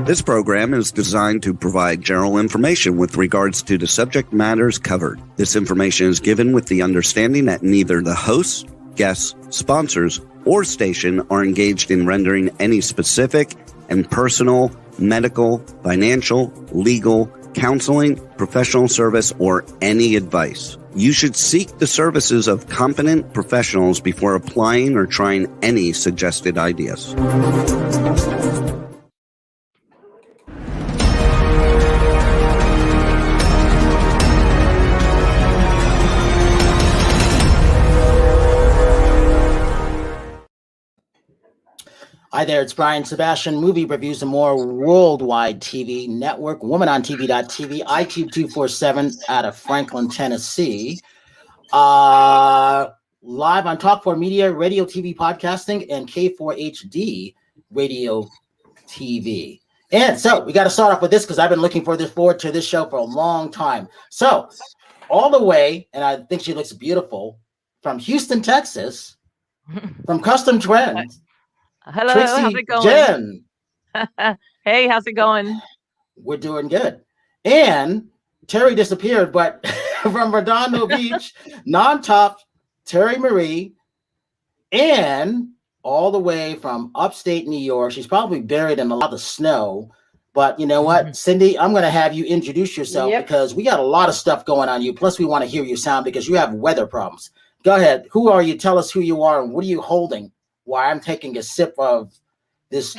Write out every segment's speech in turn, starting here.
This program is designed to provide general information with regards to the subject matters covered. This information is given with the understanding that neither the hosts, guests, sponsors, or station are engaged in rendering any specific and personal, medical, financial, legal, counseling, professional service, or any advice. You should seek the services of competent professionals before applying or trying any suggested ideas. Hi there, it's Brian Sebastian, Movie Reviews and More Worldwide TV Network, WomanOnTV.tv, iTube 247 out of Franklin, Tennessee. Live on Talk4 Media, Radio TV Podcasting, and K4HD Radio TV. And so we got to start off with this because I've been looking forward to this show for a long time. So all the way, and I think she looks beautiful, from Houston, Texas, from Custom Trends. Hello, Trixie, how's it going? Gynn. Hey, how's it going? We're doing good. And Terri disappeared, but from Redondo Beach, non-top, Terri Marie, and all the way from upstate New York. She's probably buried in a lot of snow. But you know what, Cyndie, I'm going to have you introduce yourself because we got a lot of stuff going on you. Plus, we want to hear you sound because you have weather problems. Go ahead. Who are you? Tell us who you are and what are you holding? Why I'm taking a sip of this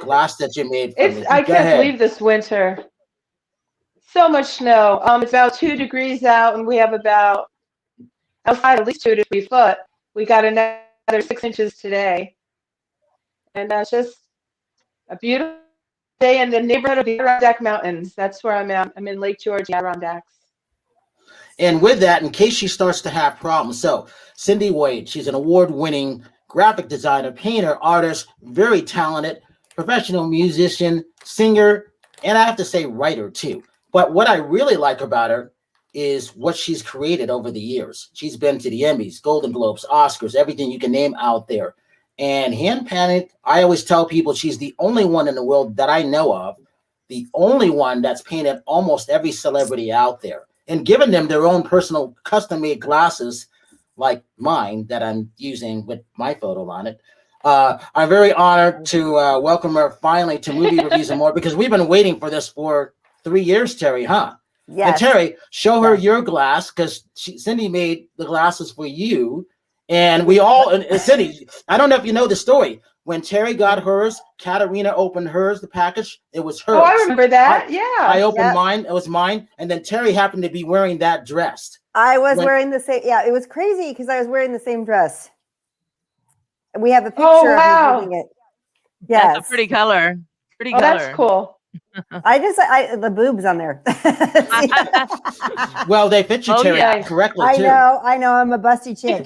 glass that you made for me. I can't believe this winter. So much snow. It's about 2 degrees out, and we have about outside at least 2 to 3 foot. We got another 6 inches today, and that's just a beautiful day in the neighborhood of the Adirondack Mountains. That's where I'm at. I'm in Lake George, Adirondacks. And with that, in case she starts to have problems, so Cyndie Wade, she's an award-winning graphic designer, painter, artist, very talented, professional musician, singer, and I have to say writer too. But what I really like about her is what she's created over the years. She's been to the Emmys, Golden Globes, Oscars, everything you can name out there. And hand-painted, I always tell people she's the only one in the world that I know of, the only one that's painted almost every celebrity out there and given them their own personal custom-made glasses like mine that I'm using with my photo on it. I'm very honored to welcome her finally to Movie Reviews and More because we've been waiting for this for 3 years, Terri, huh? Yes. And Terri, show her your glass because Cyndie made the glasses for you. And we all, and Cyndie, I don't know if you know the story. When Terri got hers, Katarina opened hers, the package, it was hers. Oh, I remember that. I opened mine, it was mine. And then Terri happened to be wearing that dress. I was wearing the same. Yeah, it was crazy because I was wearing the same dress. We have a picture of me doing it. Yes. That's a pretty color. Pretty color. That's cool. I the boobs on there. Well, they fit you, Terri, correctly too. I know. I'm a busty chick.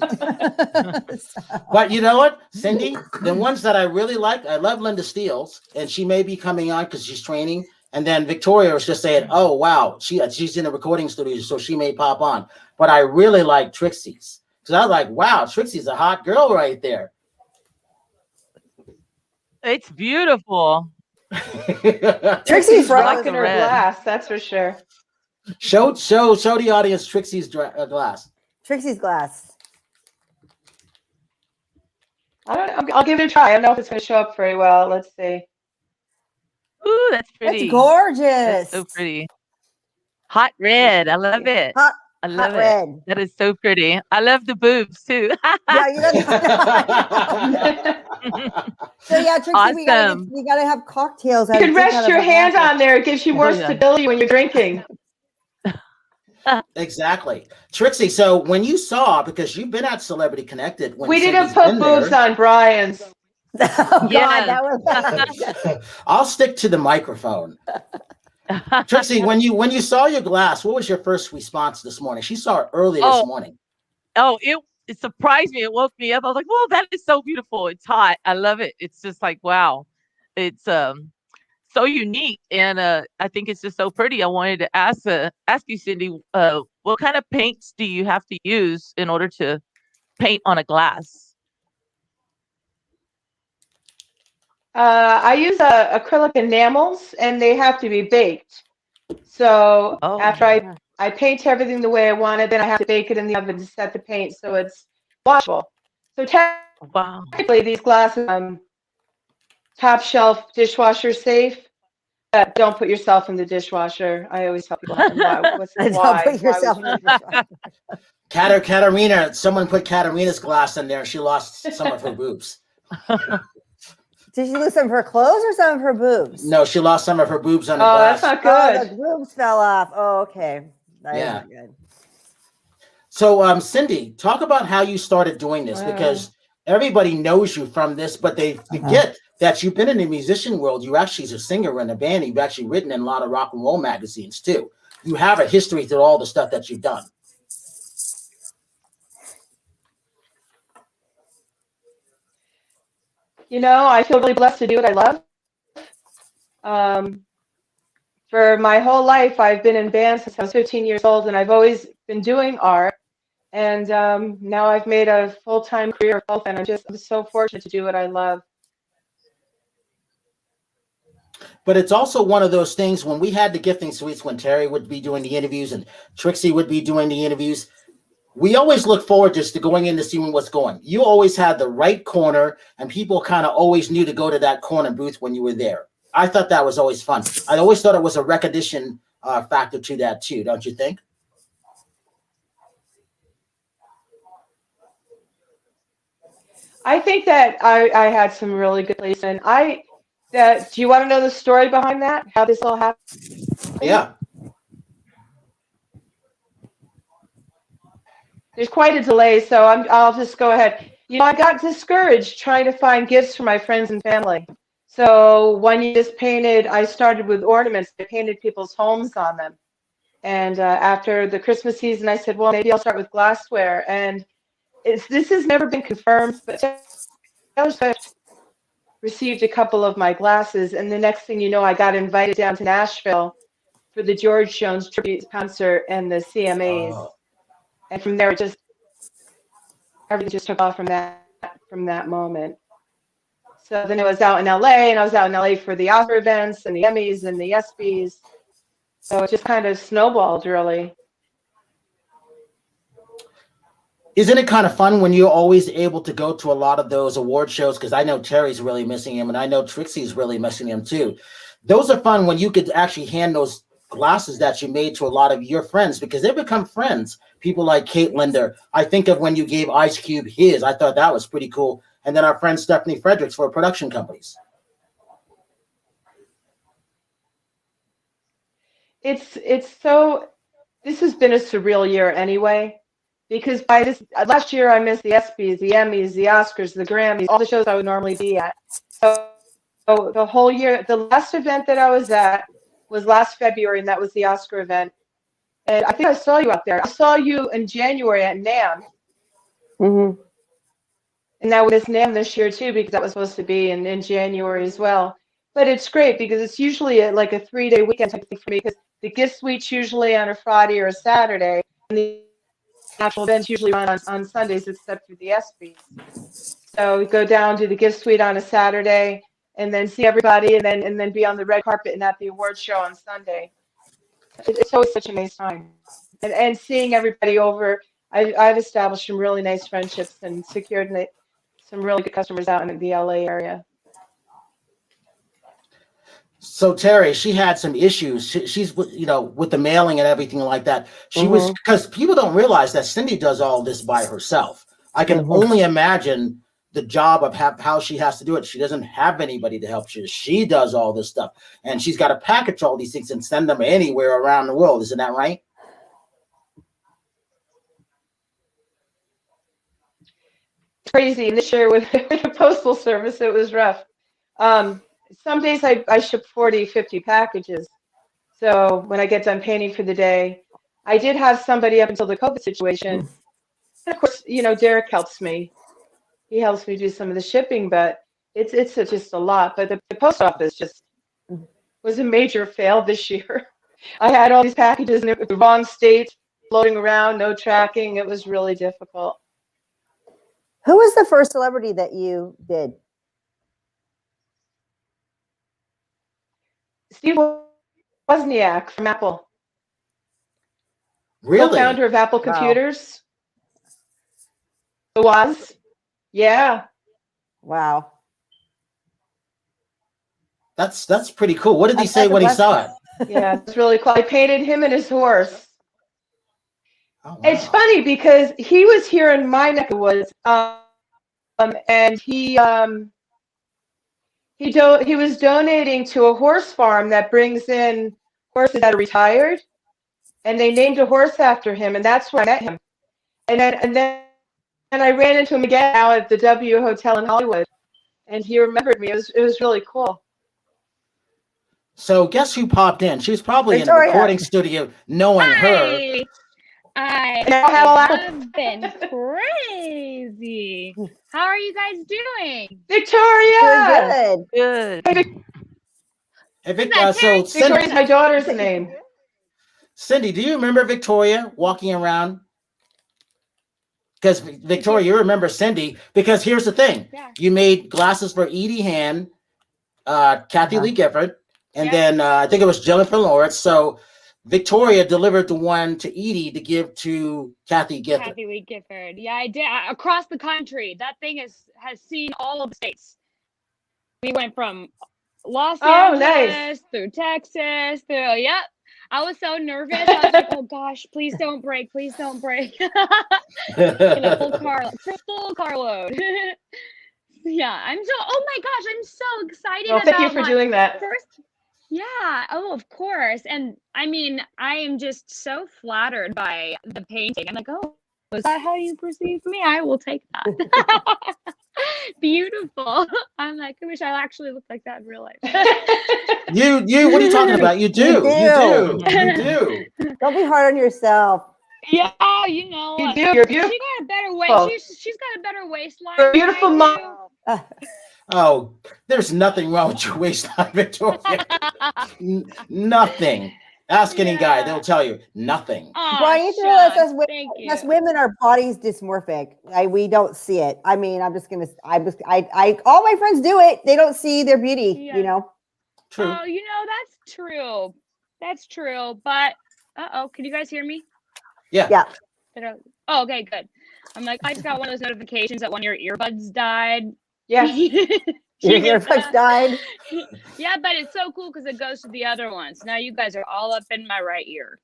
But you know what, Cyndie? The ones that I really like, I love Linda Steele's, and she may be coming on because she's training. And then Victoria was just saying, "Oh wow, she's in a recording studio, so she may pop on." But I really like Trixie's because I was like, "Wow, Trixie's a hot girl right there." It's beautiful. Trixie's rocking her glass, that's for sure. Show the audience Trixie's glass. Trixie's glass. I'll give it a try. I don't know if it's going to show up very well. Let's see. Ooh, that's pretty. It's gorgeous. That's so pretty. Hot red. I love it. I love it. Red. That is so pretty. I love the boobs too. Yeah, you know. So yeah, Trixie, awesome. we gotta have cocktails. You can rest your hand on there. It gives you more stability when you're drinking. Exactly. Trixie, so when you saw, because you've been at Celebrity Connected. When we didn't put boobs on Brian's. Oh, God, that was I'll stick to the microphone. Trixie, when you saw your glass, what was your first response this morning? She saw it early this morning. Oh, it surprised me. It woke me up. I was like, "Whoa, that is so beautiful. It's hot. I love it. It's just like, wow, it's so unique, and I think it's just so pretty." I wanted to ask you, Cyndie, what kind of paints do you have to use in order to paint on a glass? I use acrylic enamels, and they have to be baked. So after I paint everything the way I want it, then I have to bake it in the oven to set the paint so it's washable. So technically, these glasses top shelf dishwasher safe. Don't put yourself in the dishwasher. I always tell people, why? Don't put yourself in the dishwasher. Katarina, someone put Katarina's glass in there. She lost some of her boobs. Did she lose some of her clothes or some of her boobs? No, she lost some of her boobs on the glass. That's not good. Oh, the boobs fell off. Oh, okay. That is not good. So, Cyndie, talk about how you started doing this, because everybody knows you from this, but they forget that you've been in the musician world. You actually is a singer in a band. You've actually written in a lot of rock and roll magazines too. You have a history through all the stuff that you've done. You know, I feel really blessed to do what I love. For my whole life, I've been in bands since I was 15 years old, and I've always been doing art. And now I've made a full-time career of both, and I'm so fortunate to do what I love. But it's also one of those things when we had the gifting suites, when Terri would be doing the interviews and Trixie would be doing the interviews, we always look forward just to going in to see what's going. You always had the right corner, and people kind of always knew to go to that corner booth when you were there. I thought that was always fun. I always thought it was a recognition factor to that too, don't you think? I think that I had some really good placement. Do you want to know the story behind that? How this all happened? Yeah. There's quite a delay, so I'll just go ahead. You know, I got discouraged trying to find gifts for my friends and family. So when you just painted, I started with ornaments. I painted people's homes on them. And after the Christmas season, I said, well, maybe I'll start with glassware. And this has never been confirmed, but Taylor Swift received a couple of my glasses. And the next thing you know, I got invited down to Nashville for the George Jones tribute concert and the CMAs. Oh. And from there, everything just took off from that moment. So then I was out in LA, and I was out in LA for the Oscar events and the Emmys and the ESPYs. So it just kind of snowballed, really. Isn't it kind of fun when you're always able to go to a lot of those award shows? Because I know Terri's really missing him, and I know Trixie's really missing him too. Those are fun when you could actually hand those glasses that you made to a lot of your friends, because they become friends. People like Kate Linder. I think of when you gave Ice Cube his. I thought that was pretty cool. And then our friend Stephanie Fredericks for production companies. It's so. This has been a surreal year anyway, because by this last year I missed the ESPYs, the Emmys, the Oscars, the Grammys, all the shows I would normally be at. So the whole year, the last event that I was at was last February, and that was the Oscar event. And I think I saw you out there. I saw you in January at NAMM. Mm-hmm. And now with NAMM this year too, because that was supposed to be in January as well. But it's great because it's usually like a 3-day weekend type thing for me, because the gift suite's usually on a Friday or a Saturday, and the actual events usually run on Sundays, except for the ESPYs. So we go down to the gift suite on a Saturday, and then see everybody, and then be on the red carpet and at the award show on Sunday. It's always such a nice time, and seeing everybody over. I've established some really nice friendships and secured some really good customers out in the LA area. So Terri, she had some issues. She's with the mailing and everything like that. She was, because people don't realize that Cyndie does all this by herself. I can only imagine the job of how she has to do it. She doesn't have anybody to help. She does all this stuff, and she's got to package all these things and send them anywhere around the world. Isn't that right? Crazy. And this year with the postal service, it was rough. Some days I ship 40, 50 packages. So when I get done painting for the day, I did have somebody up until the COVID situation. And of course, Derek helps me. He helps me do some of the shipping, but it's just a lot. But the post office just was a major fail this year. I had all these packages in the wrong state, floating around, no tracking. It was really difficult. Who was the first celebrity that you did? Steve Wozniak from Apple. Really? Co-founder of Apple Computers. Was. Yeah. Wow. That's pretty cool. What did he say when he saw it? Yeah, it's really cool. I painted him and his horse. Oh, wow. It's funny because he was here in my neck of the woods, and he was donating to a horse farm that brings in horses that are retired, and they named a horse after him, and that's where I met him. And then I ran into him again now at the W Hotel in Hollywood, and he remembered me. It was really cool. So guess who popped in? She was probably Victoria. in the recording studio knowing her. I have been crazy. How are you guys doing? Victoria! Good. Hey, so Victoria's my daughter's name. Cyndie, do you remember Victoria walking around? Because Victoria, you remember Cyndie. Because here's the thing. Yeah. You made glasses for Edie Han, Kathy Lee Gifford, and then I think it was Jennifer Lawrence. So Victoria delivered the one to Edie to give to Kathy Gifford. Kathy Lee Gifford. Yeah, I did. Across the country. That thing has seen all of the states. We went from Los Angeles through Texas through, yep. I was so nervous. I was like, oh gosh, please don't break. Please don't break. Full carload. Yeah, oh my gosh, I'm so excited about thank you for doing that. First, yeah, oh, of course. And I mean, I am just so flattered by the painting. I'm like, oh, is that how you perceive me? I will take that. Beautiful. I'm like, I wish I actually looked like that in real life. You, what are you talking about? You do. You do. Don't be hard on yourself. Yeah, you know. You do. You're beautiful. She got a better waist. She's got a better waistline. You're a beautiful mom. Oh, there's nothing wrong with your waistline, Victoria. Nothing. Ask any guy, they'll tell you nothing. Oh, Brian, you realize us women, our body's dysmorphic. We don't see it. I mean, all my friends do it. They don't see their beauty, you know? True. Oh, you know, that's true. That's true. But, can you guys hear me? Yeah. Yeah. Oh, okay, good. I'm like, I just got one of those notifications that one of your earbuds died. Yeah. Your earbuds died. Yeah, but it's so cool because it goes to the other ones. Now you guys are all up in my right ear.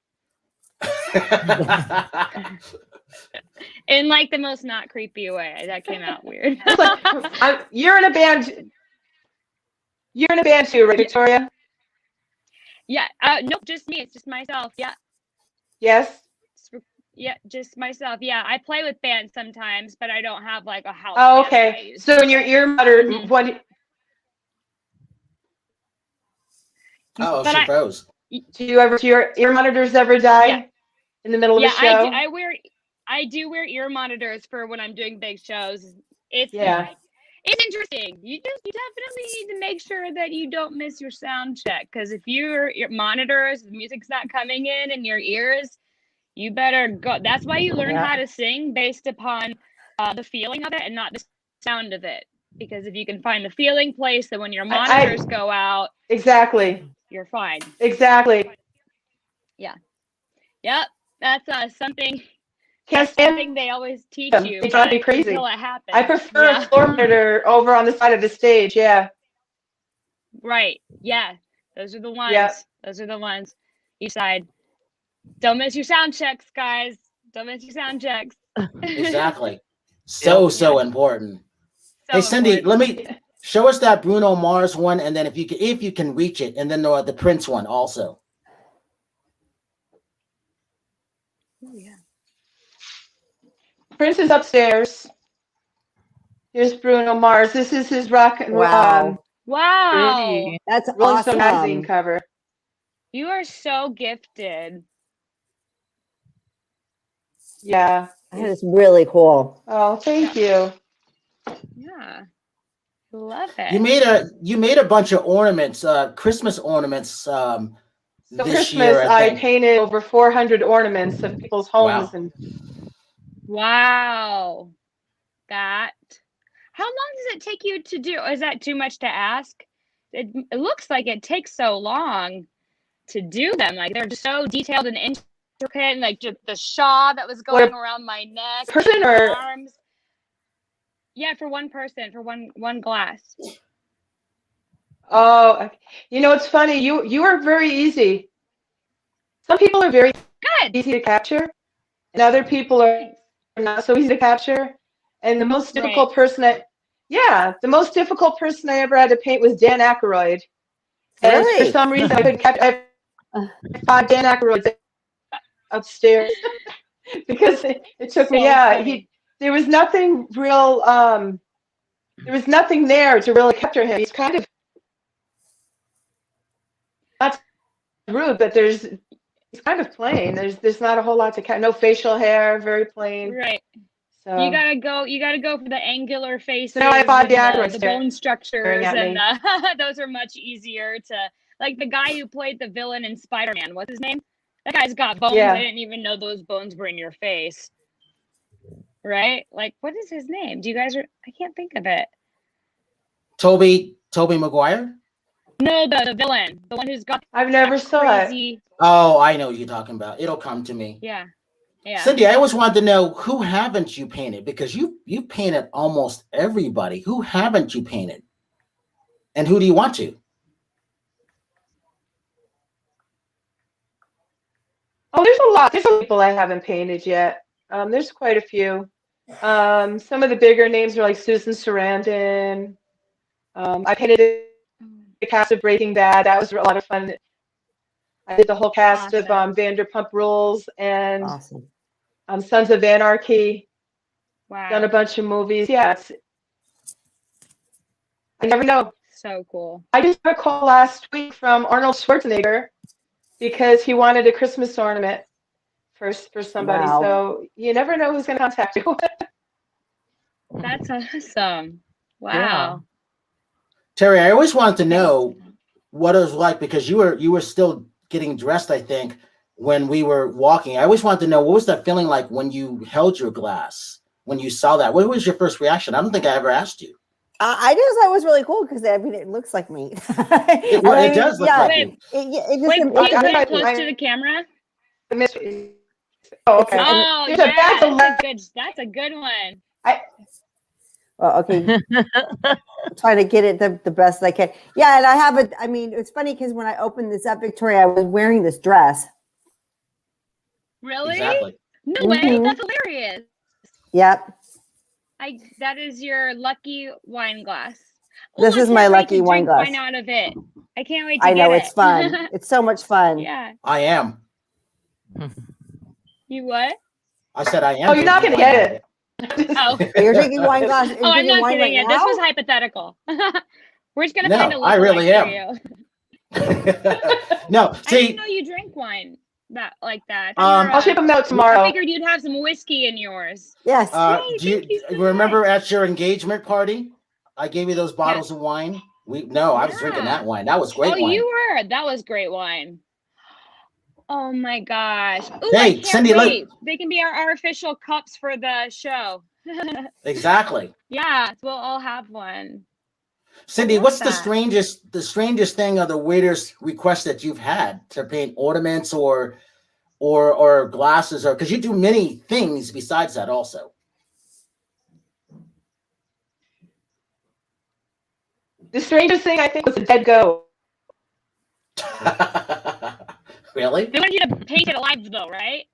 In like the most not creepy way. That came out weird. You're in a band. You're in a band too, right, Victoria? Yeah. Nope, just me. It's just myself. Yeah. Yes. Yeah, just myself. Yeah, I play with bands sometimes, but I don't have like a house. Oh, okay. So in your ear monitor, what? Oh, she froze. Do your ear monitors ever die in the middle of a show? Yeah, I do wear ear monitors for when I'm doing big shows. It's interesting. You definitely need to make sure that you don't miss your sound check, because if your monitors, the music's not coming in your ears, you better go. That's why you learn how to sing based upon the feeling of it and not the sound of it. Because if you can find the feeling place, then when your monitors go out, exactly, you're fine. Exactly. Yeah. Yep. That's something. Can't something they always teach you. They drive me crazy. Until it happens. I prefer a floor monitor over on the side of the stage. Yeah. Right. Yeah. Those are the ones. Yeah. Those are the ones. Each side. Don't miss your sound checks, guys. Don't miss your sound checks. Exactly. So important. Hey, Cyndie, let me show us that Bruno Mars one, and then if you can reach it, and then the Prince one also. Oh, yeah. Prince is upstairs. Here's Bruno Mars. This is his rock and roll. Wow. That's Rolling awesome. Stone magazine cover. You are so gifted. Yeah. That is really cool. Oh, thank you. Yeah. Love it. You made a bunch of ornaments, Christmas ornaments. So this Christmas, year, I painted over 400 ornaments of people's homes. Wow. Wow. How long does it take you to do? Is that too much to ask? it looks like it takes so long to do them. Like they're just so detailed and intricate, and like just the shawl that was going around my neck, person and or arms. Yeah, for one person, for one glass. oh, you know, it's funny. You are very easy. Some people are very Good. easy to capture, and other people are not so easy to capture. And the most difficult person the most difficult person I ever had to paint was Dan Aykroyd. And for some reason, I couldn't capture. I fought Dan Aykroyd upstairs because it took me. Yeah, there was nothing real. There was nothing there to really capture him. He's kind of not rude, but he's kind of plain. There's not a whole lot to capture. No facial hair, very plain. Right. So you gotta go for the angular faces. No, I fought the bone structures, and those are much easier to. Like the guy who played the villain in Spider-Man. What's his name? That guy's got bones. Yeah. I didn't even know those bones were in your face. Right? Like, what is his name? Do you guys? I can't think of it. Toby Maguire? No, the villain, the one who's got. I've never saw it. Oh, I know what you're talking about. It'll come to me. Yeah. Yeah. Cyndie, I always wanted to know, who haven't you painted? Because you painted almost everybody. Who haven't you painted? And who do you want to? Oh, there's a lot. There's some people I haven't painted yet. There's quite a few. Some of the bigger names are like Susan Sarandon. I painted the cast of Breaking Bad. That was a lot of fun. I did the whole cast of Vanderpump Rules and Sons of Anarchy. Wow. Done a bunch of movies. Yeah, I never know. So cool. I just got a call last week from Arnold Schwarzenegger because he wanted a Christmas ornament for somebody. Wow. So you never know who's going to contact you. That's awesome. Wow. Yeah. Terri, I always wanted to know what it was like, because you were still getting dressed, I think, when we were walking. I always wanted to know, what was that feeling like when you held your glass, when you saw that? What was your first reaction? I don't think I ever asked you. I just thought it was really cool because it looks like me. It does look like you. Wait, can you put it close to the camera? Oh, okay. Oh, yeah, that's a good one. Well, okay. I'm trying to get it the best I can. Yeah, and I have it. I mean, it's funny because when I opened this up, Victoria, I was wearing this dress. Really? Exactly. No way. That's hilarious. Yep. That is your lucky wine glass. This is my lucky wine glass. Wine out of it. I can't wait to I know, get it's fun. It's so much fun. Yeah. I am. You what? I said I am. Oh, you're not going to get it. Oh. You're drinking wine glass. Oh, I'm not wine kidding. right This now? was hypothetical. We're just going to find a I really am. No, see. I didn't know you drank wine like that. I'll ship them out tomorrow. I figured you'd have some whiskey in yours. Yes. Do you remember at your engagement party, I gave you those bottles of wine? I was drinking that wine. That was great wine. Oh, you were. That was great wine. Oh my gosh. Ooh, hey, Cyndie, look. They can be our official cups for the show. Exactly. Yeah, we'll all have one. Cyndie, what's the strangest thing or the weirdest request that you've had to paint ornaments or glasses, or because you do many things besides that also? The strangest thing I think was a dead goat. Really? They want you to paint it alive though, right?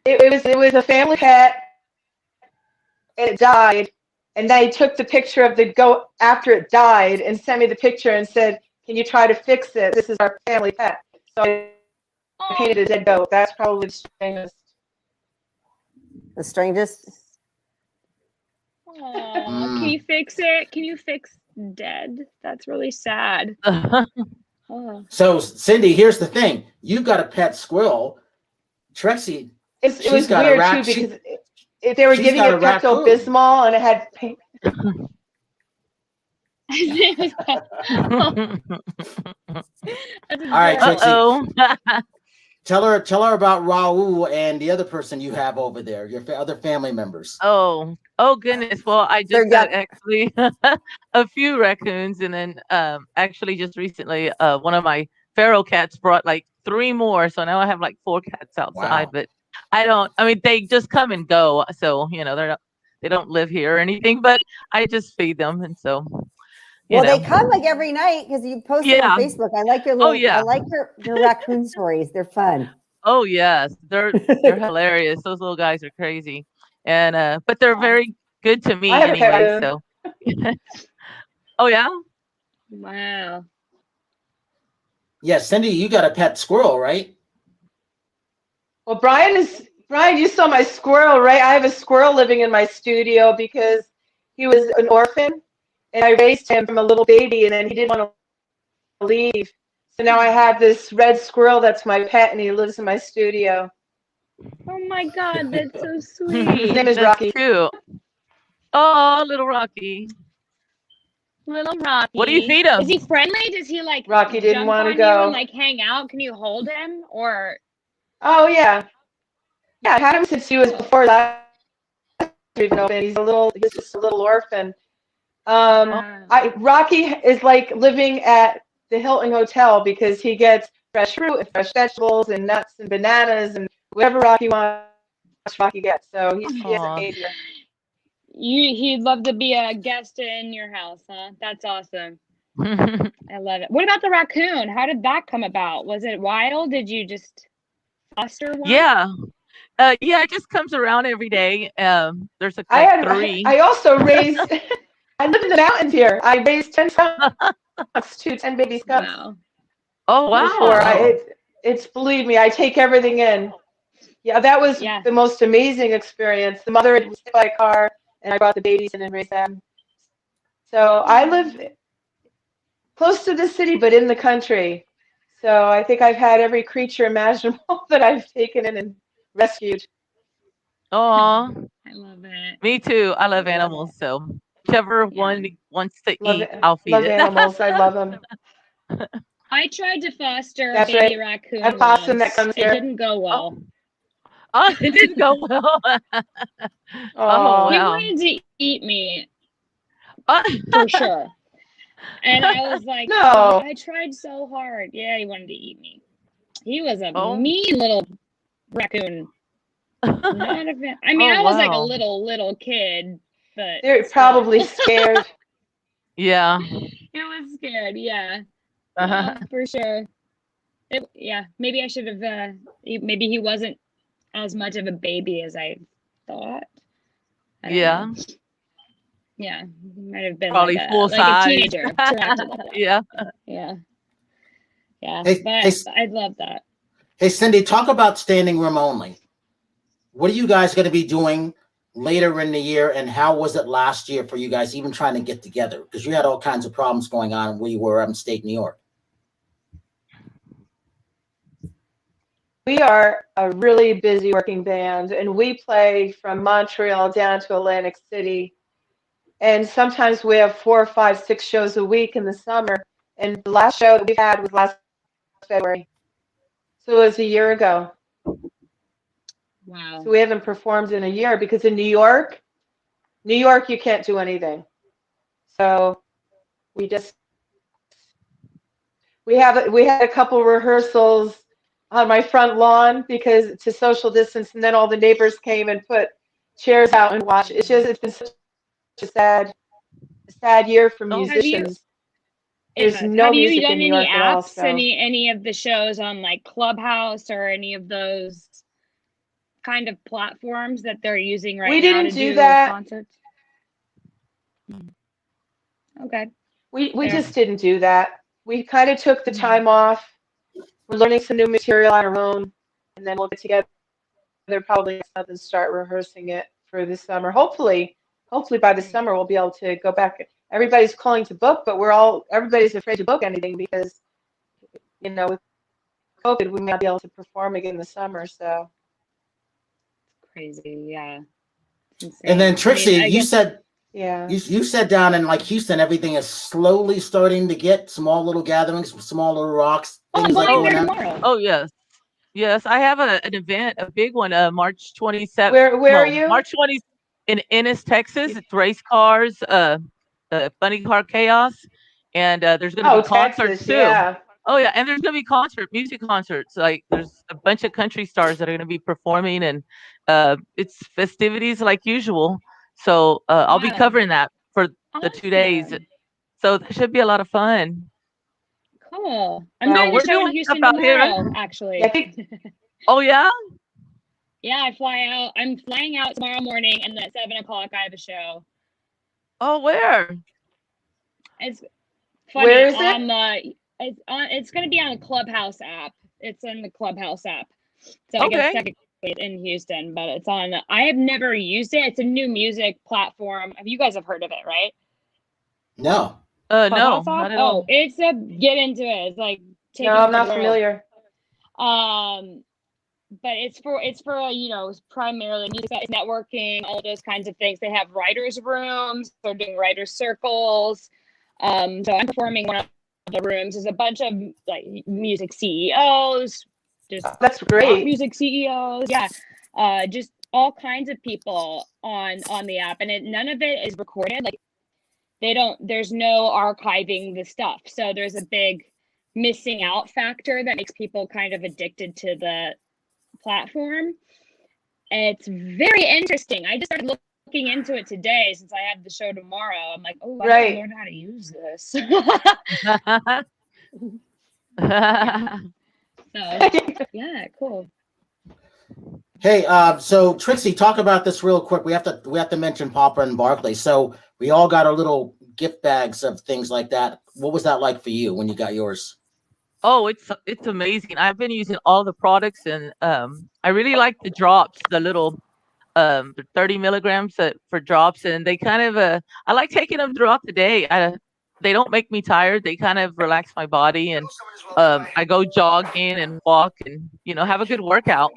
It was a family pet, and it died. And they took the picture of the goat after it died and sent me the picture and said, "Can you try to fix it? This is our family pet." So I painted a dead goat. That's probably the strangest. The strangest? Oh, can you fix it? Can you fix dead? That's really sad. Oh. So, Cyndie, here's the thing. You've got a pet squirrel. Trixie, it was weird too, because if they were giving it Pepto-Bismol and it had paint. All right, Trixie. Tell her about Raul and the other person you have over there, your other family members. Oh goodness. Well, I They're just got actually a few raccoons, and then actually just recently one of my feral cats brought like 3 more, so now I have like 4 cats outside. Wow. But I mean, they just come and go, so they don't live here or anything, but I just feed them, and so well, they come like every night because you post it on Facebook. I like your little. I like your raccoon stories. They're fun. Oh yes, they're hilarious. Those little guys are crazy, and but they're very good to me anyway. So, oh yeah, wow. Yeah, Cyndie, you got a pet squirrel, right? Well, Brian, you saw my squirrel, right? I have a squirrel living in my studio because he was an orphan, and I raised him from a little baby, and then he didn't want to leave. So now I have this red squirrel that's my pet, and he lives in my studio. Oh my God, that's so sweet. His name is Rocky. Cute. Oh, little Rocky. Little Rocky. What do you feed him? Is he friendly? Does he like Rocky didn't want to go and like hang out? Can you hold him or? Oh yeah, yeah. I had him since he was before that. Even open. He's just a little orphan. Rocky is like living at the Hilton Hotel because he gets fresh fruit and fresh vegetables and nuts and bananas and whatever Rocky wants, Rocky gets. So he has a behavior. He'd love to be a guest in your house, huh? That's awesome. I love it. What about the raccoon? How did that come about? Was it wild? Did you just foster one? Yeah. Yeah, it just comes around every day. There's like 3. I also raised. I live in the mountains here. I raised 10 cubs, 10 baby cubs. Wow. Oh wow! It's believe me, I take everything in. Yeah, that was the most amazing experience. The mother was hit by a car, and I brought the babies in and raised them. So I live close to the city, but in the country. So I think I've had every creature imaginable that I've taken in and rescued. Oh, I love it. Me too. I love animals, so whichever one wants to eat, I'll feed love it. Animals. I love them. I tried to foster a baby raccoon. A possum that comes here. It didn't go well. Oh, it didn't go well. He wanted to eat me. For sure. And I was like, no. I tried so hard. Yeah, he wanted to eat me. He was a mean little raccoon. Not a fan. I mean, I was like a little kid, but they're probably scared. Yeah. It was scared, yeah. For sure. Maybe I should have. Maybe he wasn't as much of a baby as I thought. Yeah. Yeah, he might have been probably like full size. A teenager. Yeah. But I love that. Hey, Cyndie, talk about standing room only. What are you guys going to be doing later in the year, and how was it last year for you guys even trying to get together? Because you had all kinds of problems going on where you were upstate New York. We are a really busy working band, and we play from Montreal down to Atlantic City. And sometimes we have 4, 5, 6 shows a week in the summer. And the last show that we had was last February. So it was a year ago. Wow. So we haven't performed in a year because in New York, you can't do anything. So we had a couple rehearsals on my front lawn because to social distance, and then all the neighbors came and put chairs out and watched. It's been such a sad year for musicians. There's no music in New York at all. So. Any of the shows on like Clubhouse or any of those kind of platforms that they're using right now? We didn't do that. Concerts? Okay. We just didn't do that. We kind of took the time off. We're learning some new material on our own, and then we'll get together probably next month and start rehearsing it for this summer. Hopefully by the summer we'll be able to go back. Everybody's calling to book, but everybody's afraid to book anything because, with COVID, we may not be able to perform again in the summer. So crazy, yeah. And then Trixie, you said, yeah, you said down in like Houston, everything is slowly starting to get small little gatherings, small little rocks. I'm going there tomorrow. Oh yes. Yes, I have an event, a big one, March 27th. Where are No, you? March 20th in Ennis, Texas. It's race cars, funny car chaos, and there's going to be Oh, concerts Texas, too. yeah. Oh yeah, and there's going to be music concerts. Like there's a bunch of country stars that are going to be performing, and it's festivities like usual. So I'll be Wow. covering that for the 2 days. Awesome. So that should be a lot of fun. Cool. I'm So doing a we're show in doing stuff Houston out here. tomorrow, Yeah, actually. I think Oh yeah. Yeah, I fly out. I'm flying out tomorrow morning, and then at 7 o'clock I have a show. Oh where? It's where funny is it? on the. It's going to be on the Clubhouse app. It's in the Clubhouse app. So I guess Okay. technically it's in Houston, but it's on. I have never used it. It's a new music platform. You guys have heard of it, right? No. No, Clubhouse app. not at Oh, all. it's a get into it. It's like No, taking I'm over the not world. familiar. But it's for primarily music, networking, all those kinds of things. They have writers' rooms. They're doing writers' circles. So I'm performing one of the rooms. There's a bunch of like music CEOs, just That's not great. music CEOs. Yeah, just all kinds of people on the app, and none of it is recorded. Like there's no archiving the stuff. So there's a big missing out factor that makes people kind of addicted to the platform. It's very interesting. I just started looking into it today since I have the show tomorrow. I'm like, oh, I gotta learn how to use this. So yeah, cool. Hey, so Trixie, talk about this real quick. We have to mention Papa and Barkley. So we all got our little gift bags of things like that. What was that like for you when you got yours? Oh, it's amazing. I've been using all the products, and I really like the drops, the little 30 milligrams for drops, and they kind of I like taking them throughout the day. They don't make me tired. They kind of relax my body, and I go jogging and walk, and have a good workout.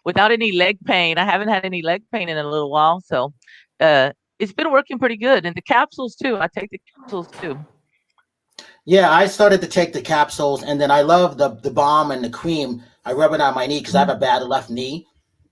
Without any leg pain. I haven't had any leg pain in a little while, so it's been working pretty good. And the capsules too. I take the capsules too. Yeah, I started to take the capsules, and then I love the balm and the cream. I rub it on my knee because I have a bad left knee,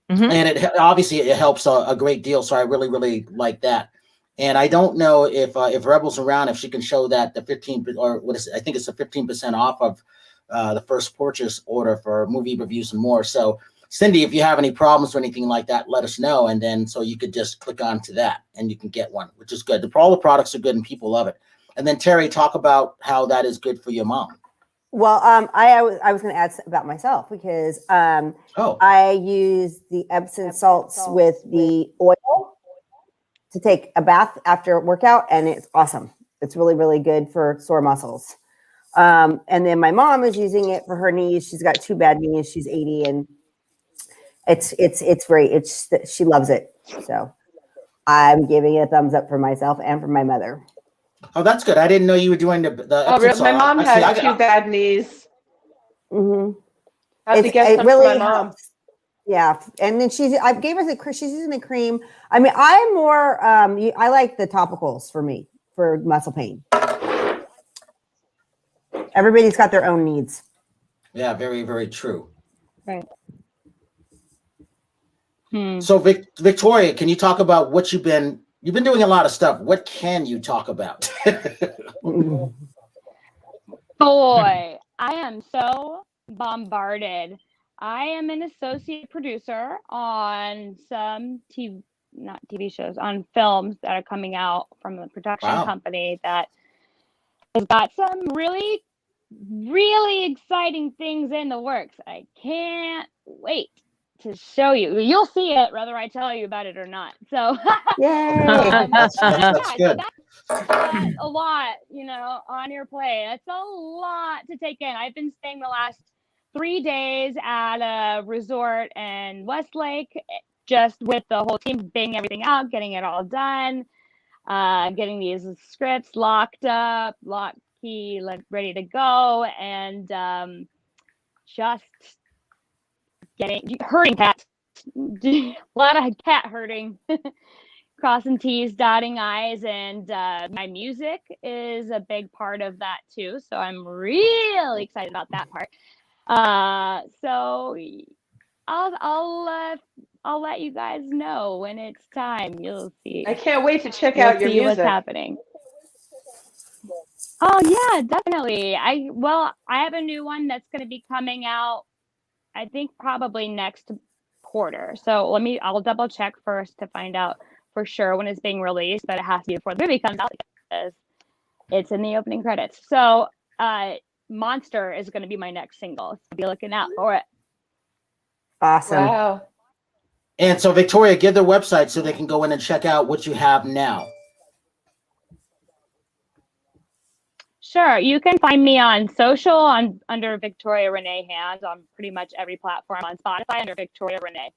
and it obviously it helps a great deal. So I really, really like that. And I don't know if Rebel's around, if she can show that the 15 or what is it? I think it's a 15% off of the first purchase order for movie reviews and more. So Cyndie, if you have any problems or anything like that, let us know, and then so you could just click on to that and you can get one, which is good. All the products are good and people love it. And then Terri, talk about how that is good for your mom. Well, I was going to add about myself because I use the Epsom salts with the oil to take a bath after workout, and it's awesome. It's really, really good for sore muscles. And then my mom is using it for her knees. She's got 2 bad knees. She's 80, and it's great. She loves it. So I'm giving it a thumbs up for myself and for my mother. Oh, that's good. I didn't know you were doing the Oh, really? My mom has 2 bad knees. Mm-hmm. I have to get some really for my mom. helps. Yeah, and then I gave her she's using the cream. I mean, I'm more I like the topicals for muscle pain. Everybody's got their own needs. Yeah, very, very true. Right. So Victoria, can you talk about what you've been doing a lot of stuff. What can you talk about? Boy, I am so bombarded. I am an associate producer on some not TV shows, on films that are coming out from a production company that has got some really, really exciting things in the works. I can't wait to show you. You'll see it whether I tell you about it or not. So yay. That's good. That's a lot, on your plate. That's a lot to take in. I've been staying the last 3 days at a resort in Westlake, just with the whole team, banging everything out, getting it all done, getting these scripts locked up, lock key, ready to go, and just herding cats. A lot of cat herding. Crossing T's, dotting I's, and my music is a big part of that too. So I'm really excited about that part. So I'll let you guys know when it's time. You'll see. I can't wait to check out your music. What's happening. Oh yeah, definitely. I have a new one that's going to be coming out, I think probably next quarter. So I'll double check first to find out for sure when it's being released, but it has to be before the movie comes out because it's in the opening credits. So Monster is going to be my next single. So be looking out for it. Awesome. Wow. And so, Victoria, give their website so they can go in and check out what you have now. Sure. You can find me on social under Victoria Renee Hand on pretty much every platform. On Spotify under Victoria Renee.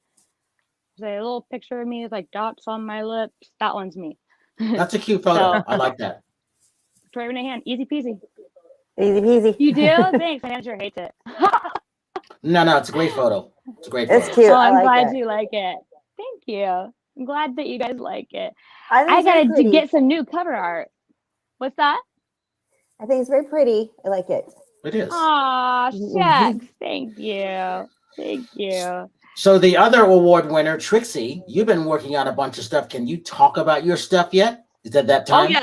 There's a little picture of me with like dots on my lips. That one's me. That's a cute photo. I like that. Victoria Renee Hand. Easy peasy. Easy peasy. You do? Thanks. My manager hates it. No, it's a great photo. It's a great It's photo. cute. Oh, I'm I like glad it. you like it. Thank you. I'm glad that you guys like it. I think I it's very gotta pretty. get some new cover art. What's that? I think it's very pretty. I like it. It is. Aw, shucks. Thank you. Thank you. So the other award winner, Trixie, you've been working on a bunch of stuff. Can you talk about your stuff yet? Is that time?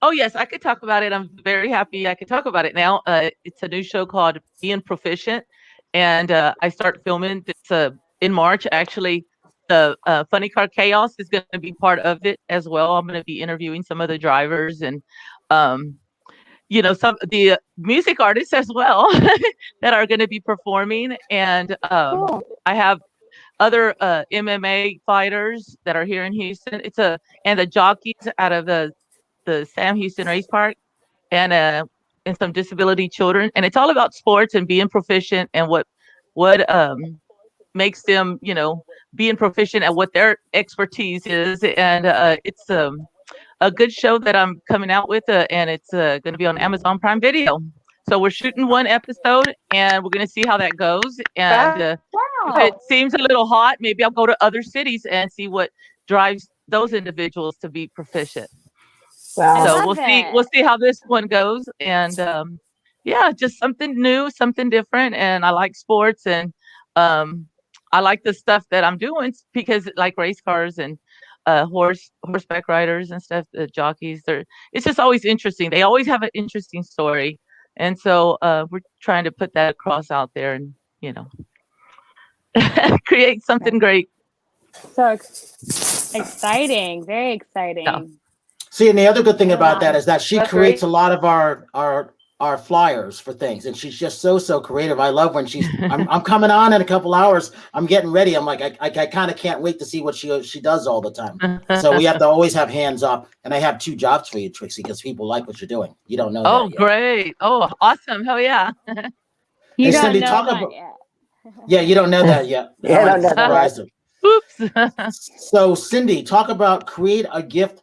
Oh yes, I could talk about it. I'm very happy I could talk about it now. It's a new show called Being Proficient, and I start filming. It's in March actually. The Funny Car Chaos is going to be part of it as well. I'm going to be interviewing some of the drivers and some of the music artists as well that are going to be performing. And Cool. I have other MMA fighters that are here in Houston. And the jockeys out of the Sam Houston Race Park and some disability children. And it's all about sports and being proficient and what makes them, being proficient at what their expertise is. And it's a good show that I'm coming out with, and it's going to be on Amazon Prime Video. So we're shooting one episode, and we're going to see how that goes. And if it seems a little hot, maybe I'll go to other cities and see what drives those individuals to be proficient. Wow. So we'll see how this one goes. And just something new, something different. And I like sports, and I like the stuff that I'm doing because like race cars and horseback riders and stuff, the jockeys, it's just always interesting. They always have an interesting story. And so we're trying to put that across out there and, create something great. So exciting. Very exciting. Yeah. See, and the other good thing about that is that she That's creates great. a lot of our flyers for things, and she's just so creative. I love when I'm coming on in a couple hours. I'm getting ready. I'm like, I kind of can't wait to see what she does all the time. So we have to always have hands up. And I have 2 jobs for you, Trixie, because people like what you're doing. You don't know. Oh, that yet. great. Oh, awesome. Hell yeah. You Hey, don't Cyndie, know talk that about- yet. Yeah, you don't know that yet. Yeah, I don't know that Surprise them. Oops. So, Cyndie, talk about create a gift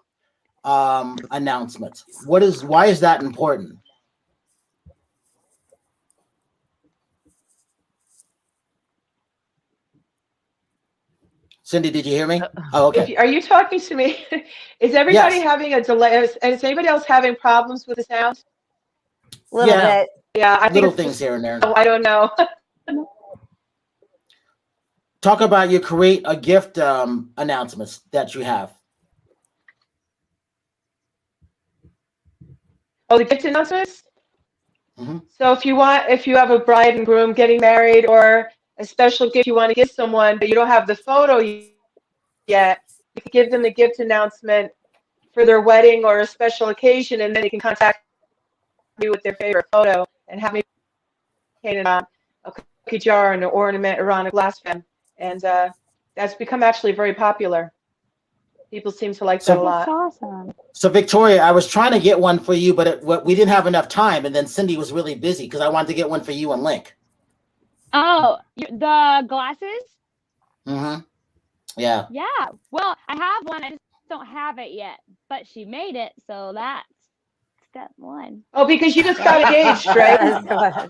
announcement. Why is that important? Cyndie, did you hear me? Oh, okay. Are you talking to me? Is everybody Yes. having a delay? Is anybody else having problems with the sound? A little Yeah. bit. Yeah, I think Little it's things just, here and there. I don't know. Talk about your create a gift announcements that you have. Oh, the gift announcements? Mhm. So if you have a bride and groom getting married or a special gift you want to give someone, but you don't have the photo yet, you can give them the gift announcement for their wedding or a special occasion, and then they can contact me with their favorite photo and have me paint it on a cookie jar and an ornament or on a glassware. And that's become actually very popular. People seem to like that a lot. That's awesome. So, Victoria, I was trying to get one for you, but we didn't have enough time, and then Cyndie was really busy because I wanted to get one for you and Link. Oh, the glasses? Mm-hmm. Yeah. Yeah. Well, I have one. I just don't have it yet. But she made it, so that's step 1. Oh, because you just got engaged, right?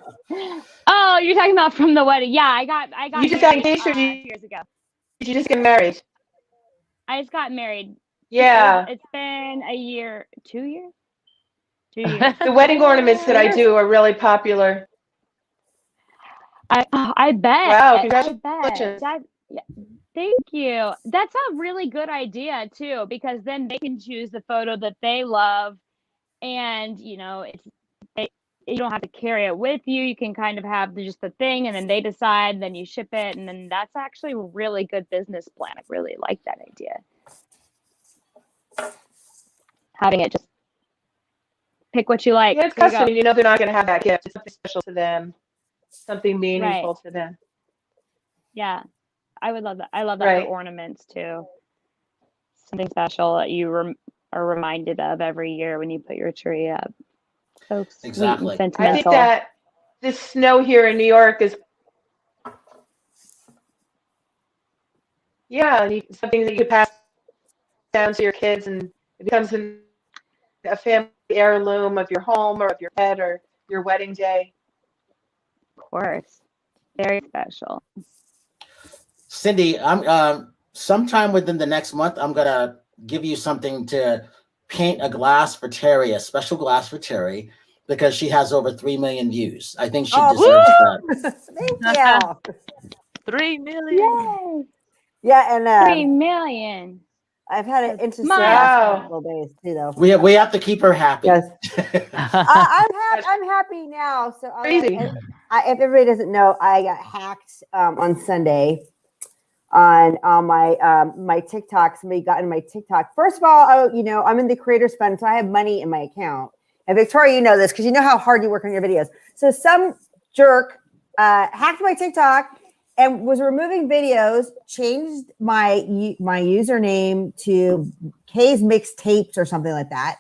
Oh, you're talking about from the wedding? Yeah, I got. You just got married, engaged, or 2 years ago. Did you just get married? I just got married. Yeah. It's been a year, 2 years. 2 years. The wedding ornaments that I do are really popular. I bet. Wow, I bet. congratulations. Yeah, thank you. That's a really good idea too, because then they can choose the photo that they love, and you don't have to carry it with you. You can kind of have just the thing, and then they decide, and then you ship it, and then that's actually a really good business plan. I really like that idea. Having it just pick what you like. Yeah, it's custom. You know they're not going to have that gift. It's something special to them, something meaningful to them. Yeah, I would love that. I love that for ornaments too. Something special that you are reminded of every year when you put your tree up. So sweet and sentimental. I think that this snow here in New York is, something that you pass down to your kids, and it becomes a family heirloom of your home or of your pet or your wedding day. Of course, very special. Cyndie, I'm sometime within the next month, I'm gonna give you something to paint a glass for Terri, a special glass for Terri, because she has over 3 million views. I think she deserves that. Thank you. 3 million. Yay. Yeah, and 3 million. I've had an interesting couple days too, though. We have to keep her happy. Yes. I'm happy now. So if everybody doesn't know, I got hacked on Sunday on my TikTok. Somebody got in my TikTok. First of all, I'm in the creators fund, so I have money in my account. And Victoria, you know this because you know how hard you work on your videos. So some jerk hacked my TikTok and was removing videos, changed my username to K's Mixtapes or something like that.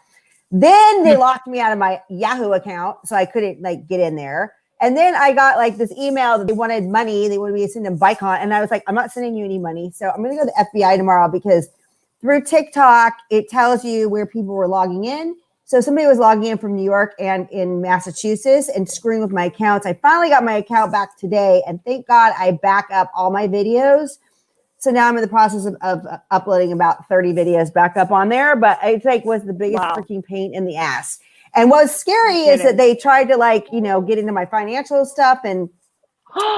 Then they locked me out of my Yahoo account, so I couldn't get in there. And then I got this email that they wanted money. They wanted me to send them Bicon. And I was like, I'm not sending you any money. So I'm going to go to the FBI tomorrow because through TikTok, it tells you where people were logging in. So somebody was logging in from New York and in Massachusetts and screwing with my accounts. I finally got my account back today. And thank God I back up all my videos. So now I'm in the process of uploading about 30 videos back up on there. But it was the biggest freaking pain in the ass. And what's scary is that they tried to get into my financial stuff. And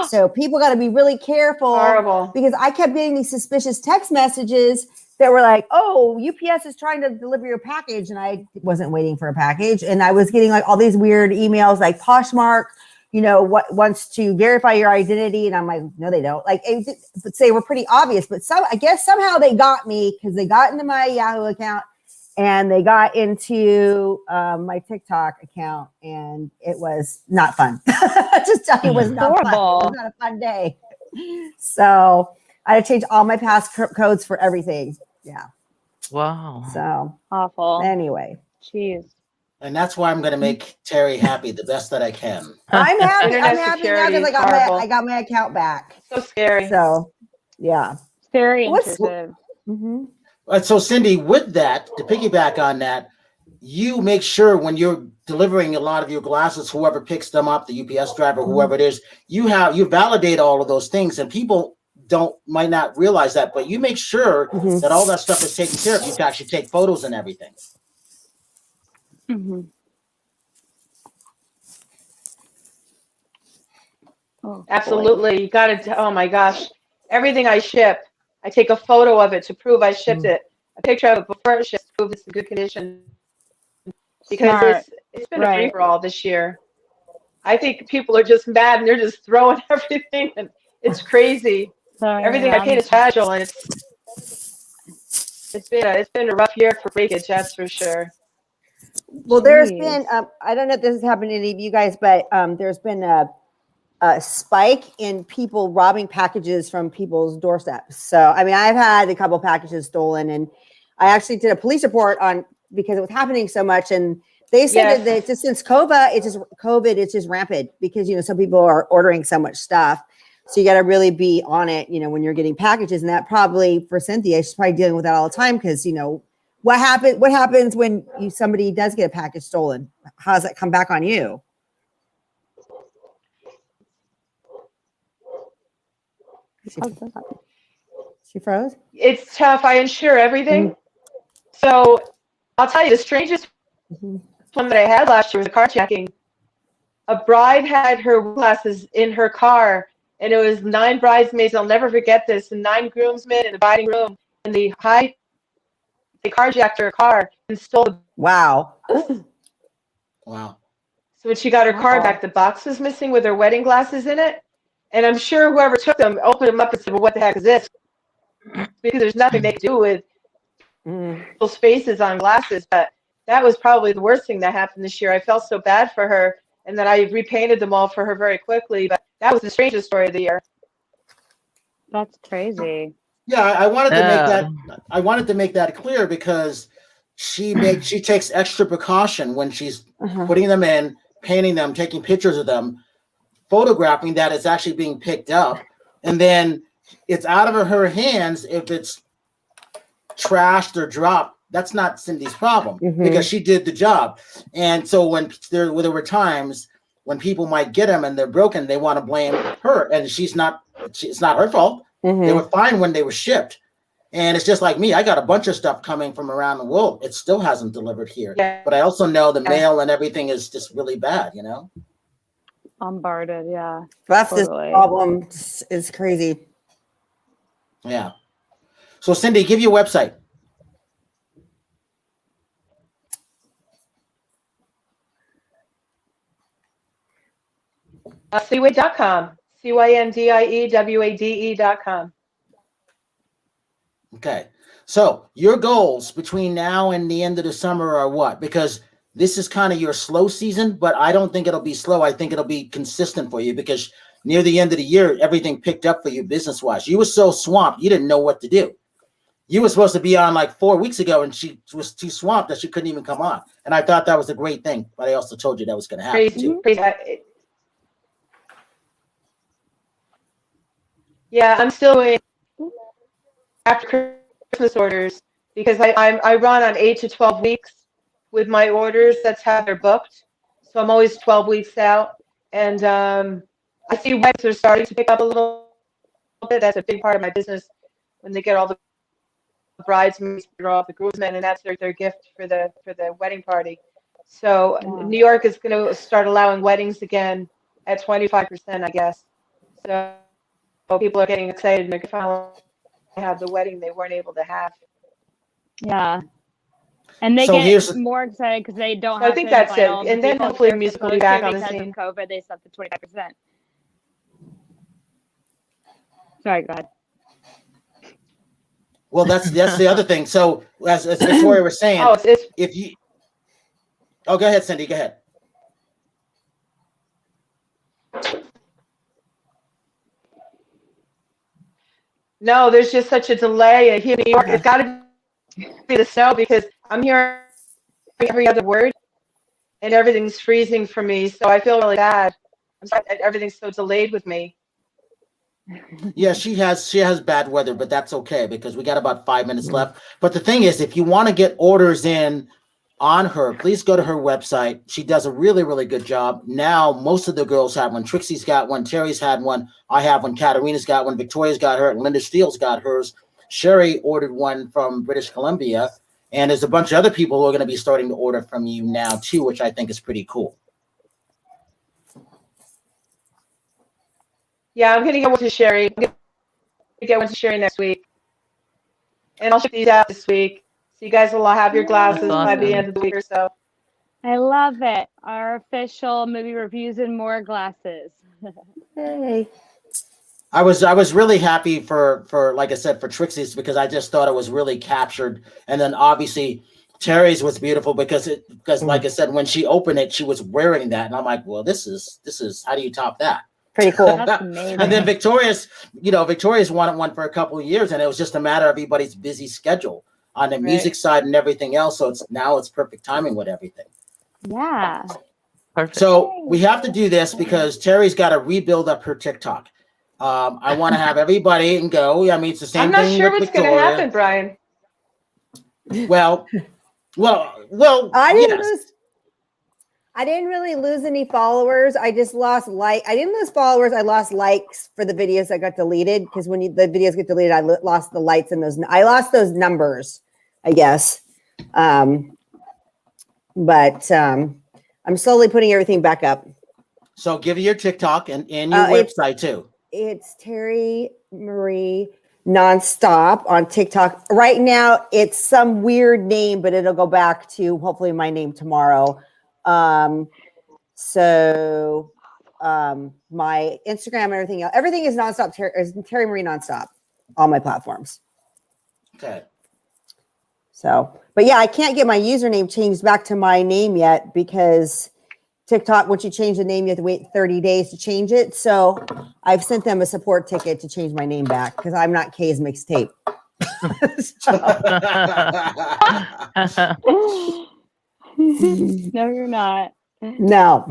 so people got to be really careful because I kept getting these suspicious text messages that were like, oh, UPS is trying to deliver your package. And I wasn't waiting for a package. And I was getting all these weird emails like Poshmark, what wants to verify your identity. And I'm like, no, they don't. They were pretty obvious, but I guess somehow they got me because they got into my Yahoo account. And they got into my TikTok account, and it was not fun. Just tell you, it was not fun. It was not a fun day. So I had to change all my passcodes for everything. Yeah. Wow. So awful. Anyway. Jeez. And that's why I'm going to make Terri happy the best that I can. I'm happy. I'm happy now because I got my account back. So scary. So yeah. Very intrusive. Mm-hmm. So Cyndie, with that, to piggyback on that, you make sure when you're delivering a lot of your glasses, whoever picks them up, the UPS driver, whoever it is, you validate all of those things, and people might not realize that, but you make sure that all that stuff is taken care of. You can actually take photos and everything. Mm-hmm. Oh, absolutely. You got to. Oh my gosh, everything I ship, I take a photo of it to prove I shipped it, a picture of it before it ships to prove it's in good condition. Because it's been a free-for-all this year. I think people are just mad and they're just throwing everything, and it's crazy. Everything I paint is fragile, and it's been a rough year for breakage, that's for sure. Well, there's been I don't know if this has happened to any of you guys, but there's been a spike in people robbing packages from people's doorsteps. So, I mean, I've had a couple packages stolen, and I actually did a police report because it was happening so much. And they said that just since COVID, it's just rampant because, some people are ordering so much stuff. So you got to really be on it, when you're getting packages. And that probably for Cynthia, she's probably dealing with that all the time because, what happens when somebody does get a package stolen? How does that come back on you? She froze? It's tough. I insure everything. So I'll tell you, the strangest one that I had last year was a carjacking. a bride had her glasses in her car, and it was 9 bridesmaids. I'll never forget this, and 9 groomsmen in the bride room, and they carjacked her car and stole the. Wow. Wow. So when she got her car back, the box was missing with her wedding glasses in it. And I'm sure whoever took them opened them up and said, well, what the heck is this? Because there's nothing they can do with people's faces on glasses. But that was probably the worst thing that happened this year. I felt so bad for her, and then I repainted them all for her very quickly. But that was the strangest story of the year. That's crazy. Yeah, I wanted to make that. I wanted to make that clear because she takes extra precaution when she's putting them in, painting them, taking pictures of them, photographing that it's actually being picked up, and then it's out of her hands if it's trashed or dropped. That's not Cyndie's problem because she did the job. And so when there were times when people might get them and they're broken, they want to blame her, and it's not her fault. They were fine when they were shipped. And it's just like me. I got a bunch of stuff coming from around the world. It still hasn't delivered here. Yeah. But I also know the mail and everything is just really bad, you know? Bombarded, yeah. That's totally. This problem is crazy. Yeah. So, Cyndie, give your website. Cyndie.com. CYNDIEWADE.com. Okay. So your goals between now and the end of the summer are what? Because this is kind of your slow season, but I don't think it'll be slow. I think it'll be consistent for you because near the end of the year, everything picked up for you business-wise. You were so swamped, you didn't know what to do. You were supposed to be on like 4 weeks ago, and she was too swamped that she couldn't even come on. And I thought that was a great thing, but I also told you that was going to happen too. Yeah, I'm still waiting after Christmas orders because I run on 8 to 12 weeks with my orders. That's how they're booked. So I'm always 12 weeks out. And I see weddings are starting to pick up a little bit. That's a big part of my business when they get all the bridesmaids, all the groomsmen, and that's their gift for the wedding party. So New York is going to start allowing weddings again at 25%, I guess. So people are getting excited and they're finally have the wedding they weren't able to have. Yeah. And they get more excited because they don't have I think that's it. And then hopefully the music will be back on the scene. Because of COVID, they stopped at 25%. Sorry, go ahead. Well, that's the other thing. So as Victoria was saying, go ahead, Cyndie, go ahead. No, there's just such a delay here in New York. It's got to be the snow because I'm hearing every other word and everything's freezing for me. So I feel really bad. I'm sorry that everything's so delayed with me. Yeah, she has bad weather, but that's okay because we got about 5 minutes left. But the thing is, if you want to get orders in on her, please go to her website. She does a really, really good job. Now, most of the girls have one. Trixie's got one. Terry's had one. I have one. Katarina's got one. Victoria's got her. Linda Steele's got hers. Sherry ordered one from British Columbia. And there's a bunch of other people who are going to be starting to order from you now, too, which I think is pretty cool. Yeah, I'm going to get one to Sherry. I'm going to get one to Sherry next week. And I'll ship these out this week. So you guys will have your glasses by the end of the week or so. I love it. Our official movie reviews and more glasses. Hey. I was really happy for like I said, for Trixie's because I just thought it was really captured. And then obviously Terry's was beautiful because like I said, when she opened it, she was wearing that. And I'm like, well, this is how do you top that? Pretty cool. That's amazing. And then Victoria's wanted one for a couple of years, and it was just a matter of everybody's busy schedule on the music side and everything else. So it's perfect timing with everything. Yeah. Perfect. So we have to do this because Terry's got to rebuild up her TikTok. I want to have everybody and go. I mean, it's the same thing. I'm not sure what's going to happen, Brian. Well. I didn't really lose any followers. I just lost I didn't lose followers. I lost likes for the videos that got deleted because when the videos get deleted, I lost the likes and I lost those numbers, I guess. But I'm slowly putting everything back up. So give you your TikTok and your website too. It's Terri Marie Nonstop on TikTok. Right now, it's some weird name, but it'll go back to hopefully my name tomorrow. My Instagram and everything else, everything is Nonstop. Terri Marie Nonstop, all my platforms. Okay. So, but yeah, I can't get my username changed back to my name yet because TikTok, once you change the name, you have to wait 30 days to change it. So I've sent them a support ticket to change my name back because I'm not Kay's mixtape. No, you're not. No.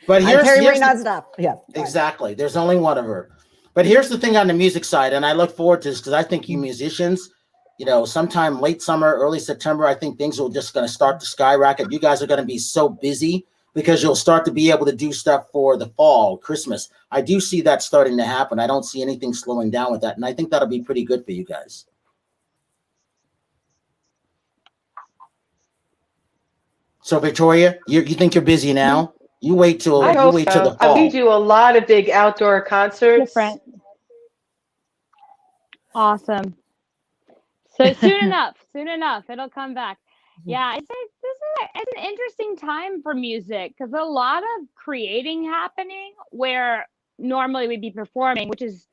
But here's Terri Marie Nonstop. Yeah. Exactly. There's only one of her. But here's the thing on the music side, and I look forward to this because I think you musicians, sometime late summer, early September, I think things are just going to start to skyrocket. You guys are going to be so busy because you'll start to be able to do stuff for the fall, Christmas. I do see that starting to happen. I don't see anything slowing down with that. And I think that'll be pretty good for you guys. So Victoria, you think you're busy now? You wait till the fall. We do a lot of big outdoor concerts. Different. Awesome. So soon enough, it'll come back. Yeah, it's an interesting time for music because a lot of creating happening where normally we'd be performing, which is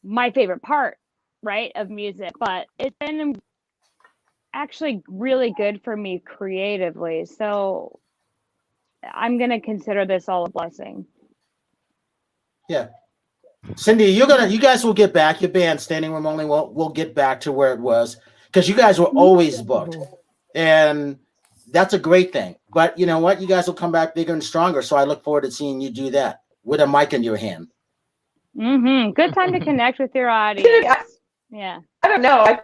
my favorite part, right, of music. But it's been actually really good for me creatively. So I'm going to consider this all a blessing. Yeah. Cyndie, you guys will get back. Your band, Standing Room Only, will get back to where it was because you guys were always booked. And that's a great thing. But you know what? You guys will come back bigger and stronger. So I look forward to seeing you do that with a mic in your hand. Mm-hmm. Good time to connect with your audience. Yeah. I don't know.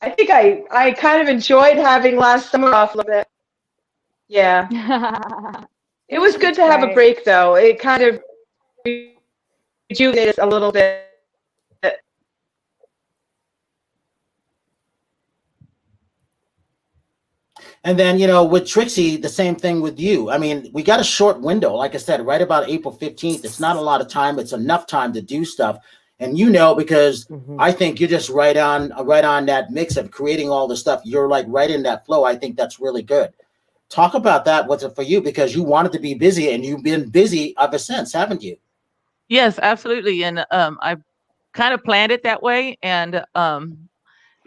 I think I kind of enjoyed having last summer off a little bit. Yeah. It was good to have a break, though. It kind of rejuvenated a little bit. And then, with Trixie, the same thing with you. I mean, we got a short window, like I said, right about April 15th. It's not a lot of time. It's enough time to do stuff. And because I think you're just right on that mix of creating all the stuff. You're like right in that flow. I think that's really good. Talk about that. What's it for you? Because you wanted to be busy and you've been busy ever since, haven't you? Yes, absolutely. And I kind of planned it that way. And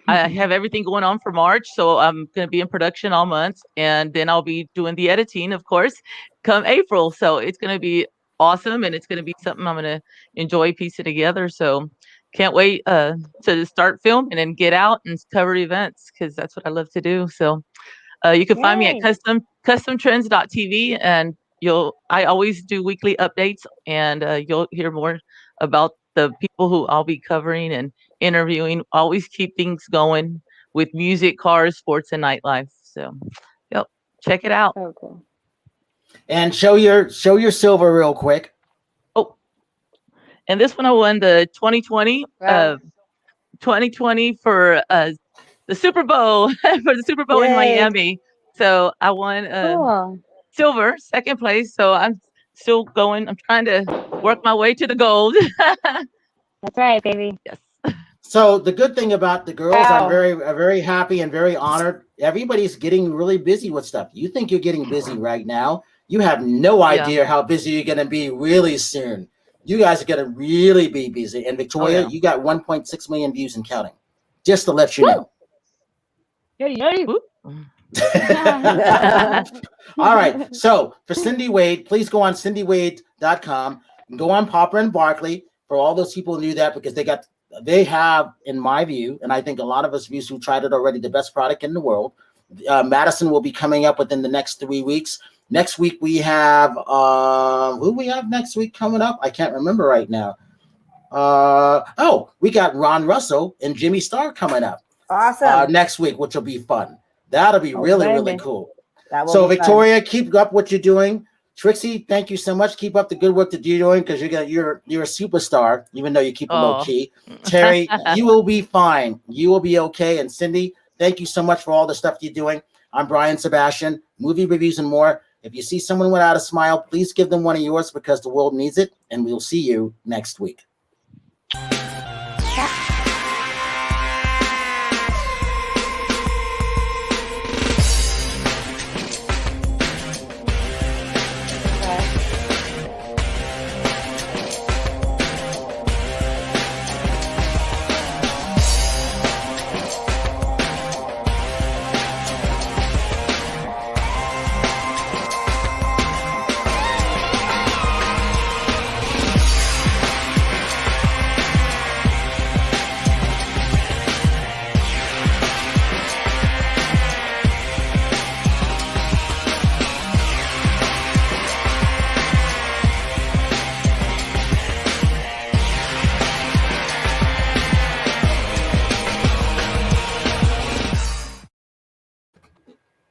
I have everything going on for March. So I'm going to be in production all month. And then I'll be doing the editing, of course, come April. So it's going to be awesome. And it's going to be something I'm going to enjoy piecing together. So can't wait to start filming and get out and cover events because that's what I love to do. So you can find me at customtrends.tv and I always do weekly updates and you'll hear more about the people who I'll be covering and interviewing. Always keep things going with music, cars, sports, and nightlife. So, check it out. Okay. And show your silver real quick. Oh, and this one I won the 2020 for the Super Bowl for the Super Bowl in Miami. So I won silver, second place. So I'm still going. I'm trying to work my way to the gold. That's right, baby. Yes. So the good thing about the girls, I'm very happy and very honored. Everybody's getting really busy with stuff. You think you're getting busy right now. You have no idea how busy you're going to be really soon. You guys are going to really be busy. And Victoria, you got 1.6 million views and counting. Just to let you know. All right. So for Cyndie Wade, please go on CyndieWade.com and go on Popper and Barkley. For all those people who knew that, because they have, in my view, and I think a lot of us views who tried it already, the best product in the world. Madison will be coming up within the next 3 weeks. Next week we have who we have next week coming up? I can't remember right now. We got Ron Russell and Jimmy Starr coming up. Awesome. Next week, which will be fun. That'll be really cool. So Victoria, keep up what you're doing. Trixie, thank you so much. Keep up the good work that you're doing because you're a superstar, even though you keep it low key. Terri, you will be fine. You will be okay. And Cyndie, thank you so much for all the stuff you're doing. I'm Brian Sebastian, movie reviews and more. If you see someone without a smile, please give them one of yours because the world needs it. And we'll see you next week.